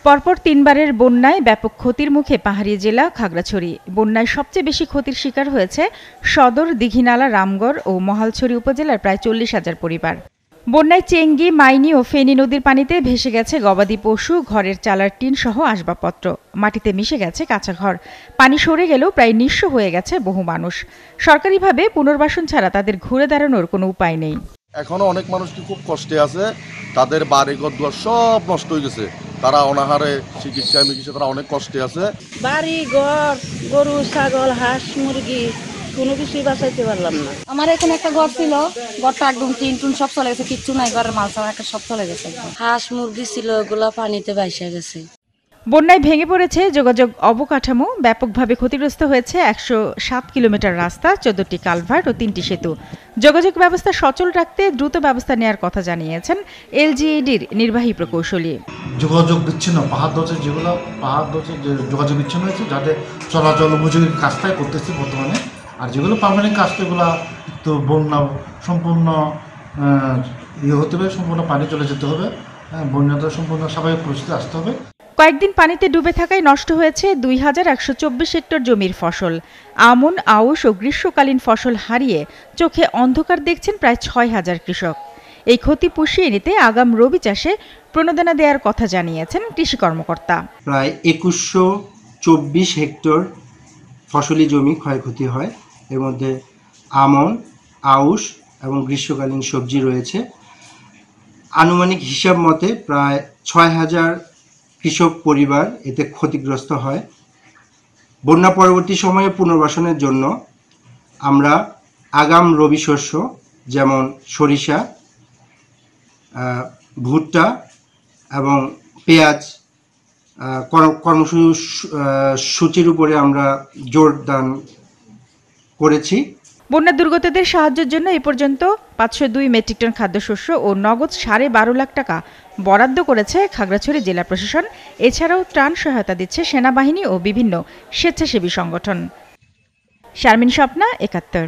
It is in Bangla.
পরপর তিনবারের বন্যায় ব্যাপক ক্ষতির মুখে পাহাড়ি জেলা খাগড়াছড়ি। বন্যায় সবচেয়ে বেশি ক্ষতির শিকার হয়েছে সদর, দীঘিনালা, রামগড় ও মহালছড়ি উপজেলার প্রায় 40,000 পরিবার। বন্যায় চেঙ্গি, মাইনী ও ফেনী নদীর পানিতে ভেসে গেছে গবাদি পশু, ঘরের চালার টিন সহ আসবাবপত্র। মাটিতে মিশে গেছে কাঁচা ঘর। পানি সরে গেলেও প্রায় নিঃস্ব হয়ে গেছে বহু মানুষ। সরকারিভাবে পুনর্বাসন ছাড়া তাদের ঘুরে দাঁড়ানোর কোনো উপায় নেই। এখনো অনেক মানুষ কি খুব কষ্টে আছে, তাদের বাড়িঘর দুয়ার সব নষ্ট হয়ে গেছে। তারা অনাহারে চিকিৎসা তারা অনেক কষ্টে আছে। বাড়ি ঘর, গরু, ছাগল, হাঁস, মুরগি কোনো কিছুই বাঁচাইতে পারলাম না। আমার এখানে একটা ঘর ছিল, ঘরটা একদম টিন টুন সব চলে গেছে, কিচ্ছু নাই, ঘরের মাল একটা সব চলে গেছে। হাঁস মুরগি ছিল, ওগুলো পানিতে ভাসে গেছে। বন্যায় ভেঙে পড়েছে যোগাযোগ অবকাঠামো। ব্যাপকভাবে ক্ষতিগ্রস্ত হয়েছে 107 কিলোমিটার রাস্তা, 14টি কালভার্ট ও 3টি সেতু। যোগাযোগ ব্যবস্থা সচল রাখতে দ্রুত ব্যবস্থা নেওয়ার কথা জানিয়েছেন এলজিইডির নির্বাহী প্রকৌশলী। যোগাযোগ বিচ্ছিন্ন পাহাড় ধসে যে যোগাযোগ বিচ্ছিন্ন হয়েছে, যাতে চলাচল উপযোগী কাজটাই করতেছে বর্তমানে। আর যেগুলো পার্মানেন্ট কাজ, এগুলো তো বন্যা সম্পূর্ণ হতে হবে, সম্পূর্ণ পানি চলে যেতে হবে, বন্যাটা সম্পূর্ণ স্বাভাবিক পরিস্থিতি আসতে হবে। কয়েকদিন পানিতে ডুবে থাকায় নষ্ট হয়েছে 2124 হেক্টর জমির ফসল। আমন, আউশ ও গ্রীষ্মকালীন ফসল হারিয়ে চোখে অন্ধকার দেখছেন প্রায় 6,000 কৃষক। এই ক্ষতি পুষিয়ে নিতে আগাম রবি চাষে প্রণোদনা দেওয়ার কথা জানিয়েছেন কৃষি কর্মকর্তা। প্রায় 2124 হেক্টর ফসলি জমি ক্ষয়ক্ষতি হয়। এর মধ্যে আমন, আউশ এবং গ্রীষ্মকালীন সবজি রয়েছে। আনুমানিক হিসাব মতে প্রায় 6,000 কৃষক পরিবার এতে ক্ষতিগ্রস্ত হয়। বন্যা পরবর্তী সময়ে পুনর্বাসনের জন্য আমরা আগাম রবি শস্য যেমন সরিষা, ভুট্টা এবং পেঁয়াজ কর্মসূচির উপরে আমরা জোরদান করেছি। বন্যা দুর্গতদের সাহায্যের জন্য এ পর্যন্ত 502 মেট্রিক টন খাদ্যশস্য ও নগদ 12.5 লাখ টাকা বরাদ্দ করেছে খাগড়াছড়ি জেলা প্রশাসন। এছাড়াও ত্রাণ সহায়তা দিচ্ছে সেনাবাহিনী ও বিভিন্ন স্বেচ্ছাসেবী সংগঠন। শারমিন স্বপ্না, 71।